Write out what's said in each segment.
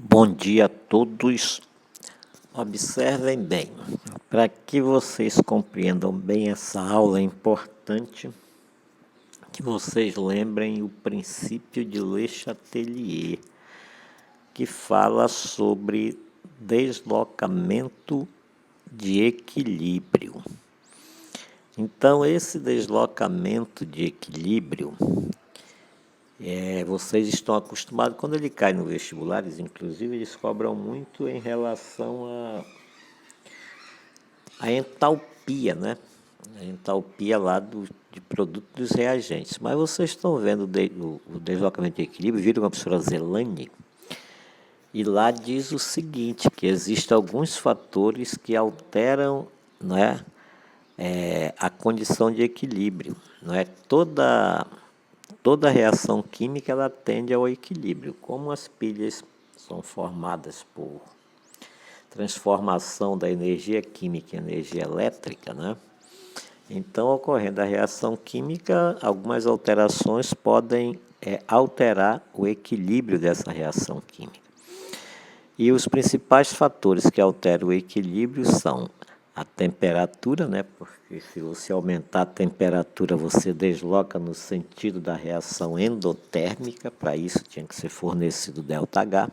Bom dia a todos. Observem bem, para que vocês compreendam bem essa aula, é importante que vocês lembrem o princípio de Le Chatelier, que fala sobre deslocamento de equilíbrio. Então, esse deslocamento de equilíbrio, vocês estão acostumados, quando ele cai no vestibulares, inclusive, eles cobram muito em relação a entalpia, né? A entalpia lá de produto dos reagentes. Mas vocês estão vendo o deslocamento de equilíbrio, viram a professora Zelane? E lá diz o seguinte, que existem alguns fatores que alteram, né, a condição de equilíbrio. Não é? Toda reação química ela tende ao equilíbrio. Como as pilhas são formadas por transformação da energia química em energia elétrica, né? Então, ocorrendo a reação química, algumas alterações podem alterar o equilíbrio dessa reação química. E os principais fatores que alteram o equilíbrio são a temperatura, né? Porque se você aumentar a temperatura, você desloca no sentido da reação endotérmica, para isso tinha que ser fornecido ΔH.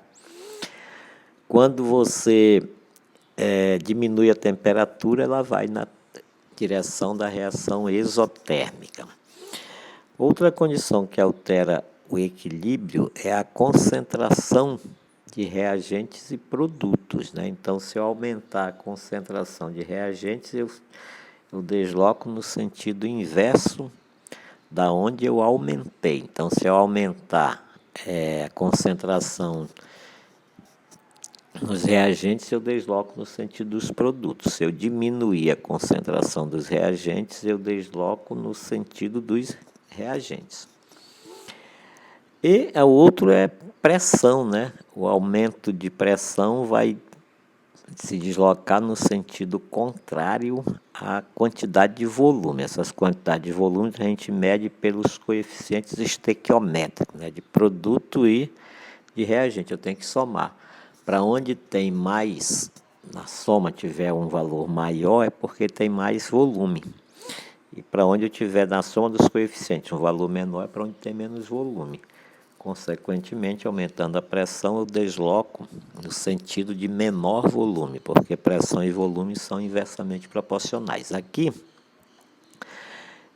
Quando você diminui a temperatura, ela vai na direção da reação exotérmica. Outra condição que altera o equilíbrio é a concentração de reagentes e produtos, né? Então, se eu aumentar a concentração de reagentes, eu desloco no sentido inverso da onde eu aumentei. Então, se eu aumentar a concentração nos reagentes, eu desloco no sentido dos produtos. Se eu diminuir a concentração dos reagentes, eu desloco no sentido dos reagentes. E o outro é pressão, né? O aumento de pressão vai se deslocar no sentido contrário à quantidade de volume. Essas quantidades de volume a gente mede pelos coeficientes estequiométricos, né? De produto e de reagente. Eu tenho que somar. Para onde tem mais, na soma tiver um valor maior, é porque tem mais volume. E para onde eu tiver na soma dos coeficientes um valor menor, é para onde tem menos volume. Consequentemente, aumentando a pressão, eu desloco no sentido de menor volume, porque pressão e volume são inversamente proporcionais. Aqui,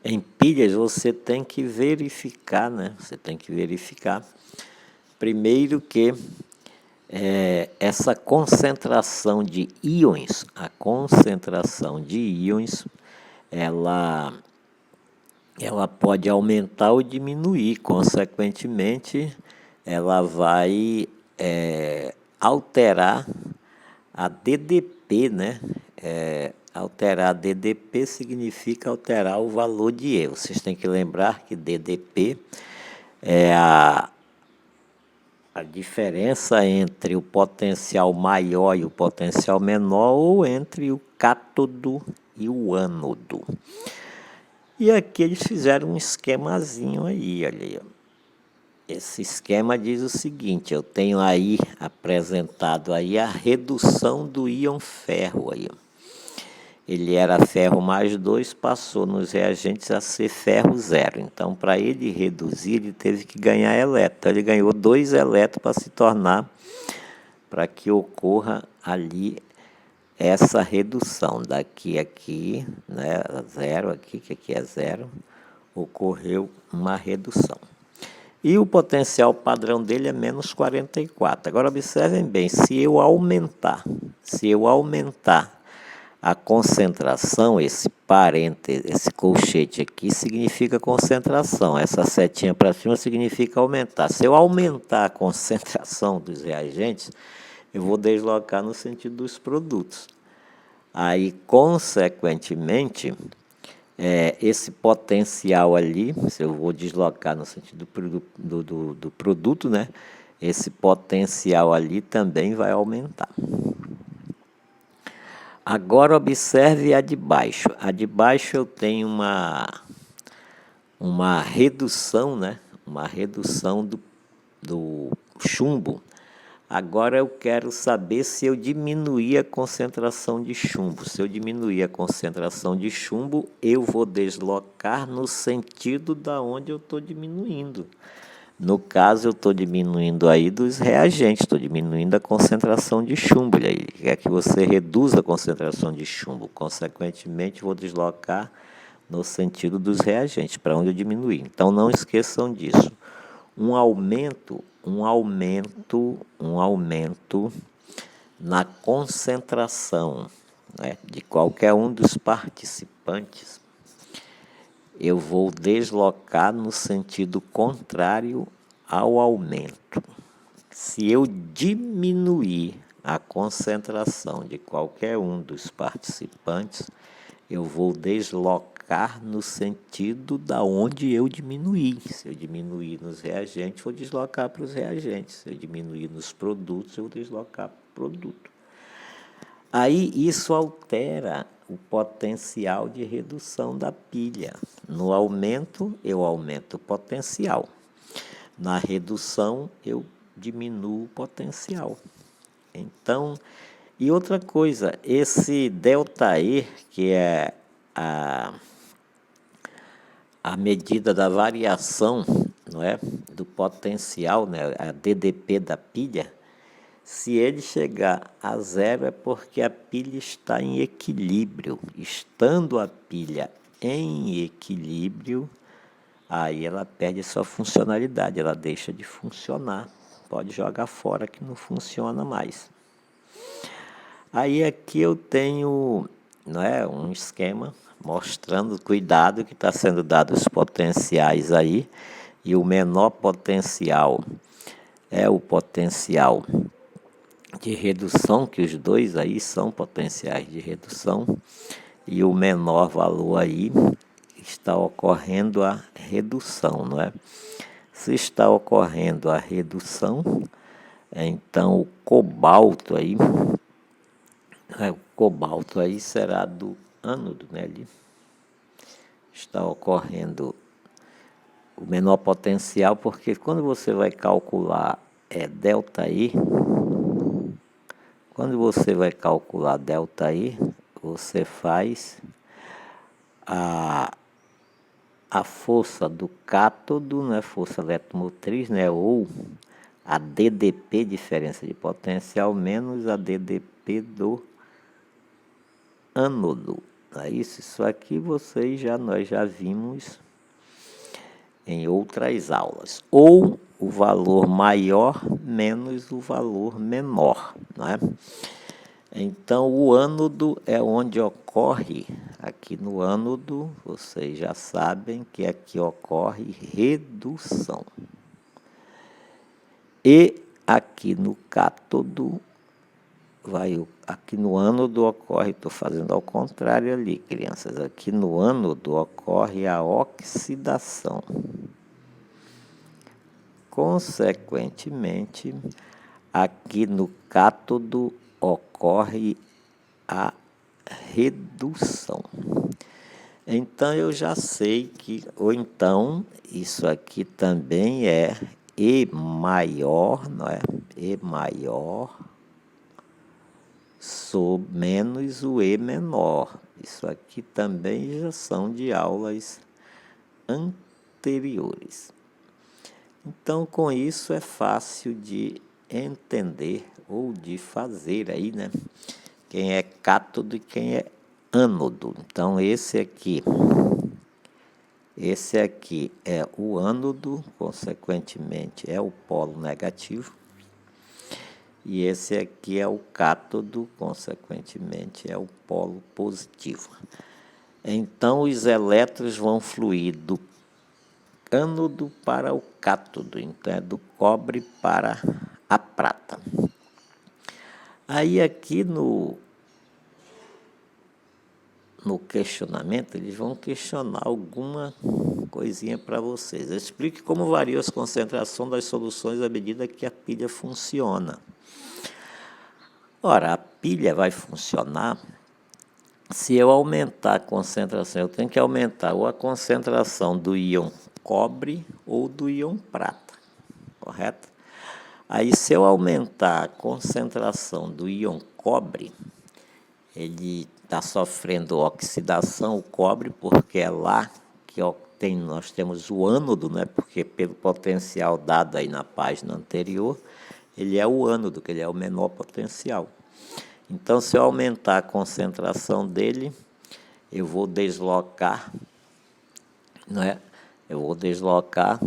em pilhas, você tem que verificar, né? Você tem que verificar, primeiro que essa concentração de íons, a concentração de íons, ela pode aumentar ou diminuir, consequentemente, ela vai alterar a DDP, né? Alterar a DDP significa alterar o valor de E. Vocês têm que lembrar que DDP é a diferença entre o potencial maior e o potencial menor, ou entre o cátodo e o ânodo. E aqui eles fizeram um esquemazinho aí, olha aí. Esse esquema diz o seguinte, eu tenho aí apresentado aí a redução do íon ferro aí. Ele era ferro mais 2, passou nos reagentes a ser ferro 0. Então, para ele reduzir, ele teve que ganhar elétron. Ele ganhou 2 elétrons para se tornar, para que ocorra ali essa redução. Daqui a aqui, né, 0 aqui, que aqui é 0, ocorreu uma redução. E o potencial padrão dele é menos 44. Agora, observem bem, se eu aumentar a concentração, esse parêntese, esse colchete aqui, significa concentração. Essa setinha para cima significa aumentar. Se eu aumentar a concentração dos reagentes, eu vou deslocar no sentido dos produtos. Aí, consequentemente, esse potencial ali, se eu vou deslocar no sentido do produto, né? Esse potencial ali também vai aumentar. Agora observe a de baixo. A de baixo eu tenho uma redução, né? Uma redução do chumbo Agora eu quero saber se eu diminuir a concentração de chumbo. Se eu diminuir a concentração de chumbo, eu vou deslocar no sentido da onde eu estou diminuindo. No caso, eu estou diminuindo aí dos reagentes, estou diminuindo a concentração de chumbo. Ele quer que você reduza a concentração de chumbo. Consequentemente, vou deslocar no sentido dos reagentes, para onde eu diminuir. Então, não esqueçam disso. Um aumento na concentração, né, de qualquer um dos participantes, eu vou deslocar no sentido contrário ao aumento. Se eu diminuir a concentração de qualquer um dos participantes, eu vou deslocar no sentido da onde eu diminuir. Se eu diminuir nos reagentes, vou deslocar para os reagentes. Se eu diminuir nos produtos, eu vou deslocar para o produto. Aí isso altera o potencial de redução da pilha. No aumento, eu aumento o potencial. Na redução, eu diminuo o potencial. Então, e outra coisa, esse ΔE, que é a medida da variação, não é, do potencial, né, a DDP da pilha, se ele chegar a zero é porque a pilha está em equilíbrio. Estando a pilha em equilíbrio, aí ela perde a sua funcionalidade, ela deixa de funcionar. Pode jogar fora que não funciona mais. Aí aqui eu tenho, não é, um esquema mostrando o cuidado que está sendo dado aos potenciais aí. E o menor potencial é o potencial de redução, que os dois aí são potenciais de redução, e o menor valor aí está ocorrendo a redução, não é? Se está ocorrendo a redução, então o cobalto aí será do ânodo, né? Ali está ocorrendo o menor potencial, porque quando você vai calcular ΔI, quando você vai calcular ΔI, você faz a força do cátodo, né, força eletromotriz, né, ou a DDP, diferença de potencial, menos a DDP do ânodo. É isso aqui nós já vimos em outras aulas. Ou o valor maior menos o valor menor, né? Então, o ânodo é onde ocorre, aqui no ânodo, vocês já sabem que aqui ocorre redução. E aqui no cátodo, aqui no ânodo ocorre, estou fazendo ao contrário ali, crianças, aqui no ânodo ocorre a oxidação. Consequentemente, aqui no cátodo ocorre a redução. Então eu já sei que, ou então, isso aqui também é E maior, não é? E maior menos o E menor. Isso aqui também já são de aulas anteriores. Então, com isso é fácil de entender ou de fazer aí, né? Quem é cátodo e quem é ânodo. Então, esse aqui é o ânodo, consequentemente é o polo negativo. E esse aqui é o cátodo, consequentemente é o polo positivo. Então, os elétrons vão fluir do ânodo para o cátodo, então é do cobre para a prata. Aí aqui no questionamento, eles vão questionar alguma coisinha para vocês. Explique como varia a concentração das soluções à medida que a pilha funciona. Ora, a pilha vai funcionar se eu aumentar a concentração. Eu tenho que aumentar ou a concentração do íon cobre ou do íon prata, correto? Aí, se eu aumentar a concentração do íon cobre, ele está sofrendo oxidação, o cobre, porque é lá que nós temos o ânodo, né? Porque pelo potencial dado aí na página anterior, ele é o ânodo, que ele é o menor potencial. Então, se eu aumentar a concentração dele, eu vou deslocar, né? Eu vou deslocar,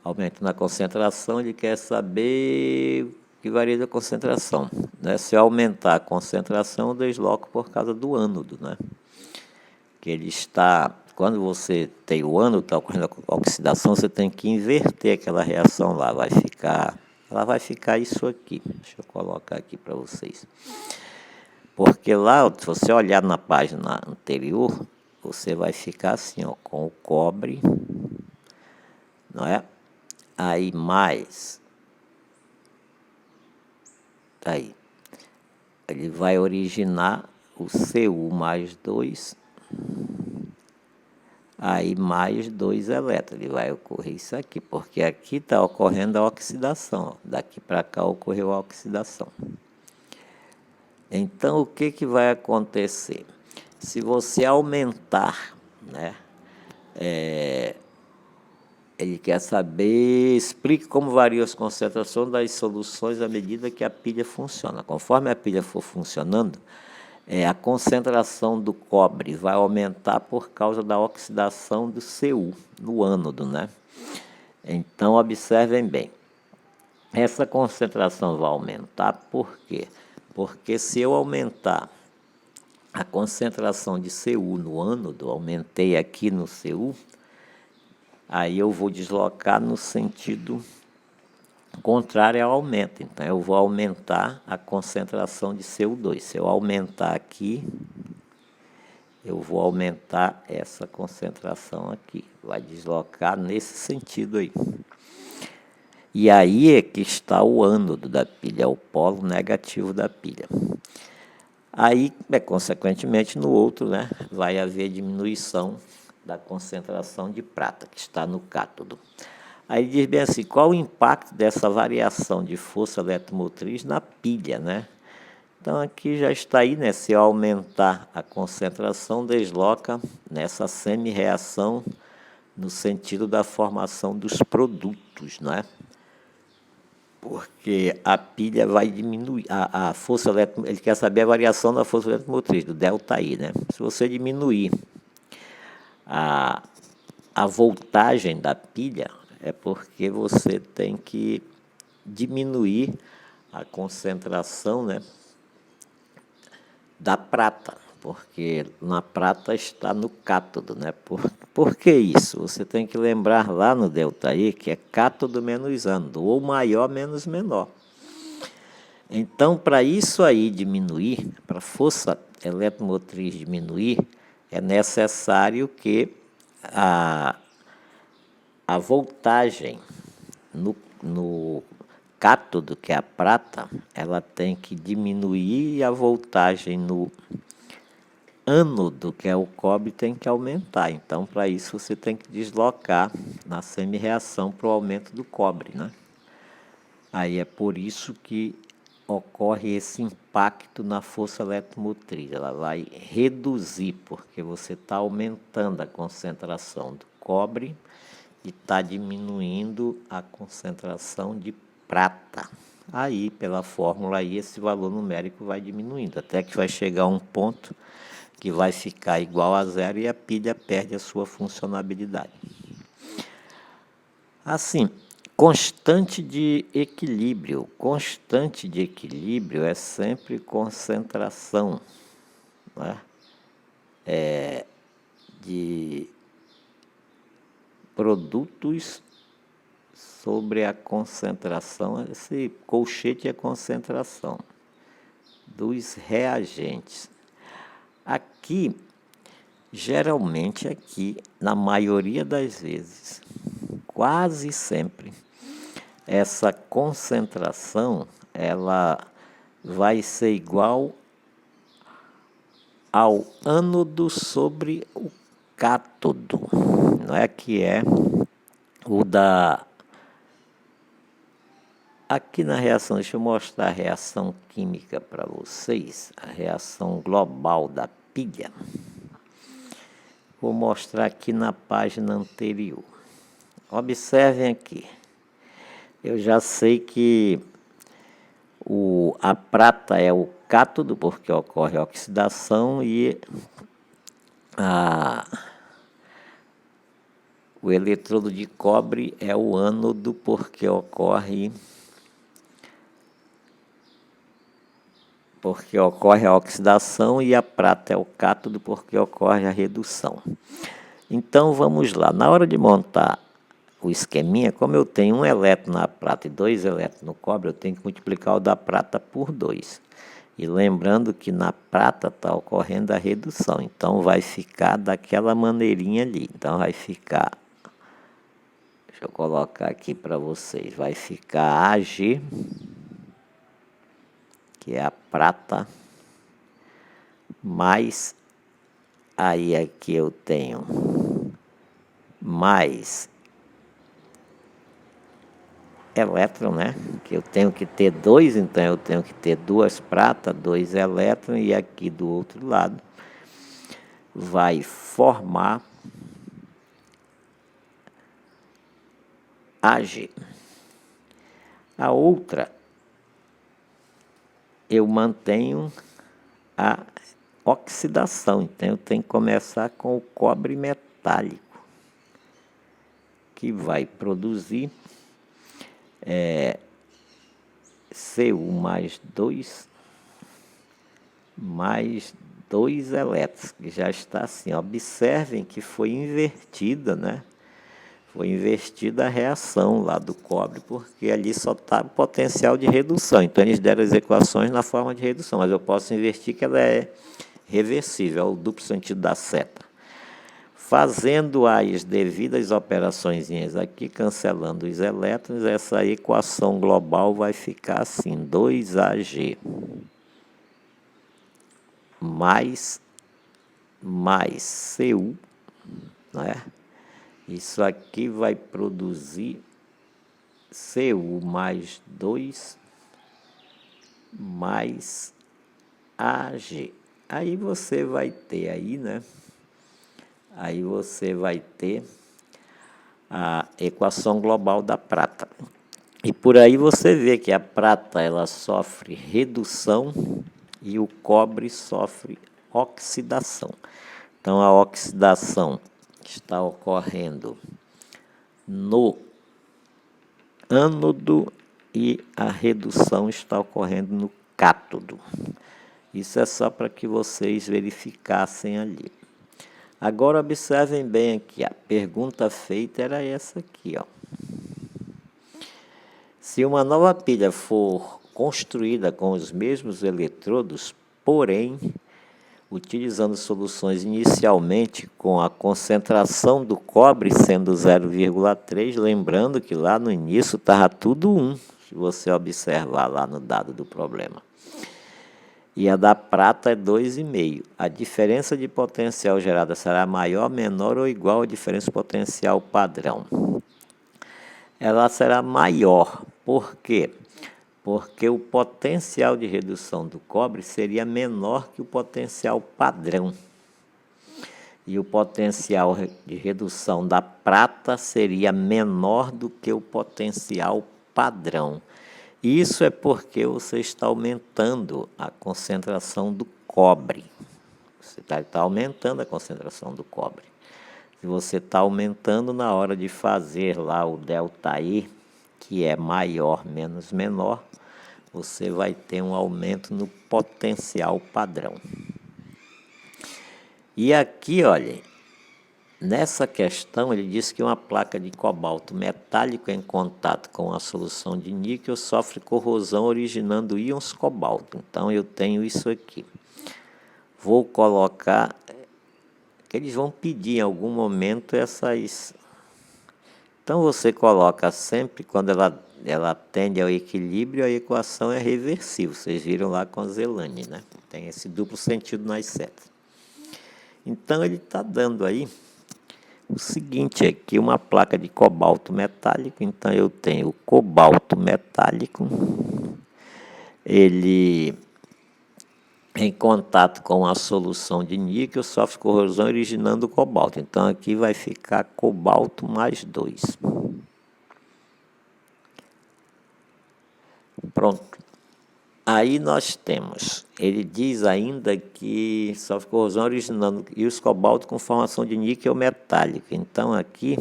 aumentando a concentração, ele quer saber o que varia da concentração, né? Se eu aumentar a concentração, eu desloco por causa do ânodo, né? Que ele está, quando você tem o ânodo, está ocorrendo a oxidação, você tem que inverter aquela reação lá, ela vai ficar isso aqui. Deixa eu colocar aqui para vocês. Porque lá, se você olhar na página anterior, você vai ficar assim, ó, com o cobre, não é? Aí mais, aí, ele vai originar o Cu mais 2, aí mais 2 elétrons, ele vai ocorrer isso aqui, porque aqui está ocorrendo a oxidação, ó, daqui para cá ocorreu a oxidação. Então, o que vai acontecer? Se você aumentar, né, ele quer saber, explique como variam as concentrações das soluções à medida que a pilha funciona. Conforme a pilha for funcionando, a concentração do cobre vai aumentar por causa da oxidação do Cu no ânodo, né? Então, observem bem. Essa concentração vai aumentar por quê? Porque se eu aumentar a concentração de Cu no ânodo, aumentei aqui no Cu, aí eu vou deslocar no sentido contrário ao aumento. Então, eu vou aumentar a concentração de CO2. Se eu aumentar aqui, eu vou aumentar essa concentração aqui. Vai deslocar nesse sentido aí. E aí é que está o ânodo da pilha, é o polo negativo da pilha. Aí, consequentemente, no outro, né, vai haver diminuição da concentração de prata, que está no cátodo. Aí diz bem assim, qual o impacto dessa variação de força eletromotriz na pilha, né? Então, aqui já está aí, né? Se eu aumentar a concentração, desloca nessa semi-reação no sentido da formação dos produtos, né? Porque a pilha vai diminuir, a força eletromotriz, ele quer saber a variação da força eletromotriz, do ΔI, né? Se você diminuir a voltagem da pilha, é porque você tem que diminuir a concentração, né, da prata, porque na prata está no cátodo, né? Por que isso? Você tem que lembrar lá no ΔI que é cátodo menos ânodo, ou maior menos menor. Então, para isso aí diminuir, para a força eletromotriz diminuir, é necessário que a voltagem no cátodo, que é a prata, ela tem que diminuir e a voltagem no ânodo, que é o cobre, tem que aumentar. Então, para isso, você tem que deslocar na semi-reação para o aumento do cobre, né? Aí é por isso que ocorre esse impacto na força eletromotriz. Ela vai reduzir, porque você está aumentando a concentração do cobre e está diminuindo a concentração de prata. Aí, pela fórmula aí, esse valor numérico vai diminuindo, até que vai chegar a um ponto que vai ficar igual a zero e a pilha perde a sua funcionabilidade. Assim, constante de equilíbrio. Constante de equilíbrio é sempre concentração, né, de produtos sobre a concentração, esse colchete é concentração dos reagentes. Aqui, geralmente aqui, na maioria das vezes, quase sempre, essa concentração ela vai ser igual ao ânodo sobre o cátodo, não é que é o da Aqui na reação, deixa eu mostrar a reação química para vocês, a reação global da pilha. Vou mostrar aqui na página anterior. Observem aqui. Eu já sei que a prata é o cátodo, porque ocorre a oxidação, e o eletrodo de cobre é o ânodo, porque ocorre a oxidação, e a prata é o cátodo, porque ocorre a redução. Então vamos lá, na hora de montar o esqueminha, como eu tenho um elétron na prata e 2 elétrons no cobre, eu tenho que multiplicar o da prata por 2. E lembrando que na prata está ocorrendo a redução, então vai ficar daquela maneirinha ali. Então vai ficar, deixa eu colocar aqui para vocês, vai ficar Ag, que é a prata, mais, aí aqui eu tenho mais elétron, né? Que eu tenho que ter 2, então eu tenho que ter 2 pratas, 2 elétrons, e aqui do outro lado vai formar Ag. A outra, eu mantenho a oxidação, então eu tenho que começar com o cobre metálico, que vai produzir Cu mais 2 elétrons, que já está assim. Observem que foi invertida, né? Foi invertida a reação lá do cobre, porque ali só está o potencial de redução. Então eles deram as equações na forma de redução, mas eu posso invertir que ela é reversível, é o duplo sentido da seta. Fazendo as devidas operações aqui, cancelando os elétrons, essa equação global vai ficar assim, 2Ag mais Cu, né? Isso aqui vai produzir Cu mais 2 mais Ag. Aí você vai ter aí, né? Aí você vai ter a equação global da prata. E por aí você vê que a prata ela sofre redução e o cobre sofre oxidação. Então a oxidação está ocorrendo no ânodo e a redução está ocorrendo no cátodo. Isso é só para que vocês verificassem ali. Agora observem bem aqui, a pergunta feita era essa aqui, ó. Se uma nova pilha for construída com os mesmos eletrodos, porém, utilizando soluções inicialmente com a concentração do cobre sendo 0,3, lembrando que lá no início estava tudo 1, se você observar lá no dado do problema. E a da prata é 2,5. A diferença de potencial gerada será maior, menor ou igual à diferença potencial padrão? Ela será maior. Por quê? Porque o potencial de redução do cobre seria menor que o potencial padrão. E o potencial de redução da prata seria menor do que o potencial padrão. Isso é porque você está aumentando a concentração do cobre. Você está aumentando a concentração do cobre. Se você está aumentando na hora de fazer lá o ΔE, que é maior menos menor, você vai ter um aumento no potencial padrão. E aqui, olhem, nessa questão ele diz que uma placa de cobalto metálico em contato com a solução de níquel sofre corrosão originando íons cobalto. Então eu tenho isso aqui. Vou colocar, que eles vão pedir em algum momento essas. Então você coloca sempre, quando ela tende ao equilíbrio, a equação é reversível. Vocês viram lá com a Zelane, né? Tem esse duplo sentido nas setas. Então ele está dando aí o seguinte, aqui uma placa de cobalto metálico, então eu tenho o cobalto metálico, ele em contato com a solução de níquel sofre corrosão originando cobalto. Então aqui vai ficar cobalto mais 2. Pronto. Aí nós temos, ele diz ainda que sofre corrosão originando íons cobalto com formação de níquel metálico. Então aqui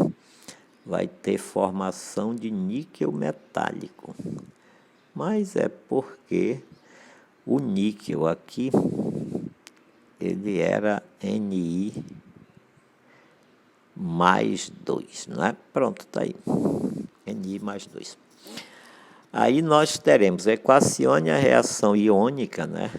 vai ter formação de níquel metálico. Mas é porque o níquel aqui, ele era Ni mais 2, não é? Pronto, está aí. Ni mais 2. Aí nós teremos, equacione a reação iônica, né?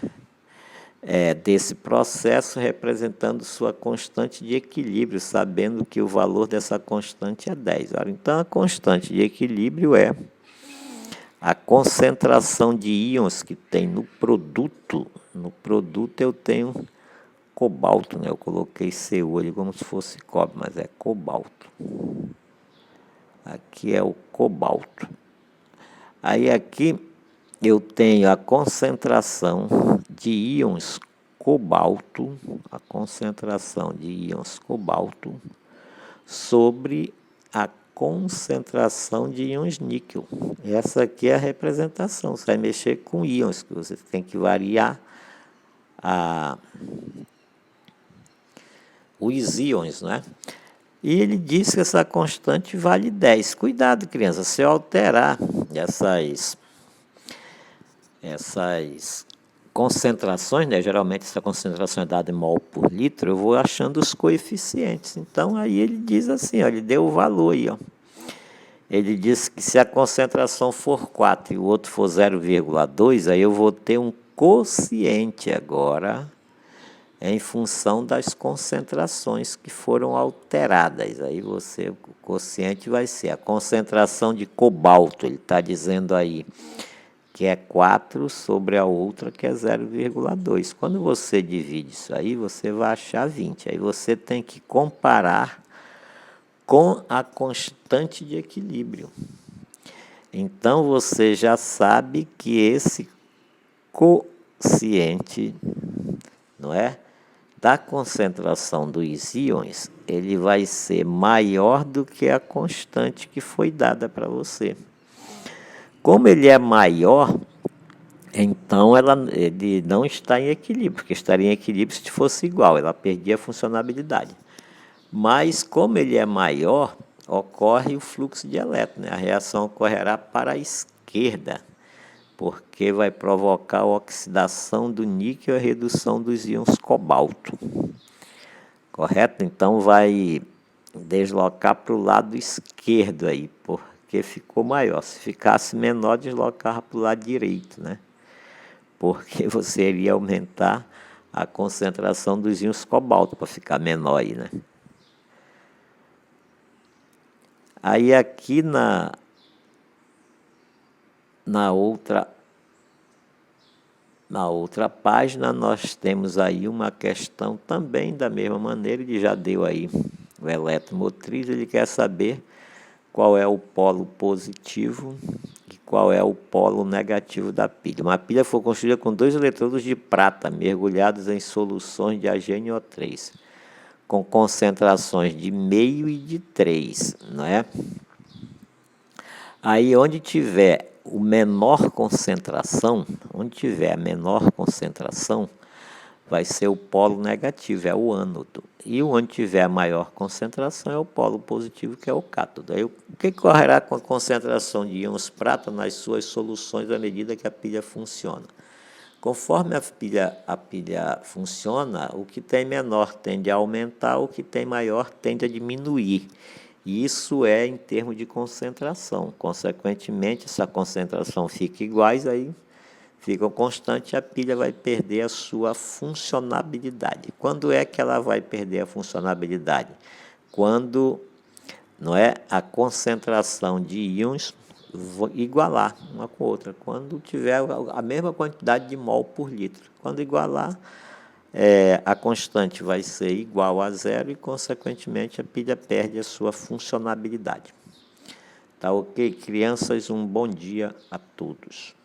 Desse processo representando sua constante de equilíbrio, sabendo que o valor dessa constante é 10. Ora, então, a constante de equilíbrio é a concentração de íons que tem no produto. No produto eu tenho cobalto, né? Eu coloquei Cu ali como se fosse cobre, mas é cobalto. Aqui é o cobalto. Aí aqui eu tenho a concentração de íons cobalto, a concentração de íons cobalto sobre a concentração de íons níquel. Essa aqui é a representação. Você vai mexer com íons, que você tem que variar os íons, né? E ele diz que essa constante vale 10. Cuidado, criança, se eu alterar essas concentrações, né? Geralmente essa concentração é dada em mol por litro, eu vou achando os coeficientes. Então aí ele diz assim, ó, ele deu o valor aí, ó. Ele diz que se a concentração for 4 e o outro for 0,2, aí eu vou ter um quociente agora em função das concentrações que foram alteradas. Aí o quociente vai ser a concentração de cobalto, ele está dizendo aí que é 4 sobre a outra, que é 0,2. Quando você divide isso aí, você vai achar 20. Aí você tem que comparar com a constante de equilíbrio. Então você já sabe que esse quociente, não é, da concentração dos íons, ele vai ser maior do que a constante que foi dada para você. Como ele é maior, então ele não está em equilíbrio, porque estaria em equilíbrio se fosse igual, ela perdia a funcionalidade. Mas como ele é maior, ocorre o fluxo de elétrons, né? A reação ocorrerá para a esquerda, porque vai provocar a oxidação do níquel e a redução dos íons cobalto. Correto? Então vai deslocar para o lado esquerdo aí, porque ficou maior. Se ficasse menor, deslocava para o lado direito, né? Porque você iria aumentar a concentração dos íons cobalto para ficar menor aí, né? Aí aqui na outra página nós temos aí uma questão também da mesma maneira, ele já deu aí o eletromotriz, ele quer saber qual é o polo positivo e qual é o polo negativo da pilha. Uma pilha foi construída com 2 eletrodos de prata mergulhados em soluções de HNO3, com concentrações de meio e de 3, não é? Aí onde tiver a menor concentração, vai ser o polo negativo, é o ânodo. E onde tiver a maior concentração é o polo positivo, que é o cátodo. Aí o que ocorrerá com a concentração de íons prata nas suas soluções à medida que a pilha funciona? Conforme a pilha funciona, o que tem menor tende a aumentar, o que tem maior tende a diminuir. E isso é em termos de concentração. Consequentemente, essa concentração fica iguais, aí fica constante, a pilha vai perder a sua funcionabilidade. Quando é que ela vai perder a funcionabilidade? Quando, não é, a concentração de íons igualar uma com a outra, quando tiver a mesma quantidade de mol por litro. Quando igualar, a constante vai ser igual a zero e, consequentemente, a pilha perde a sua funcionalidade. Tá ok? Crianças, um bom dia a todos.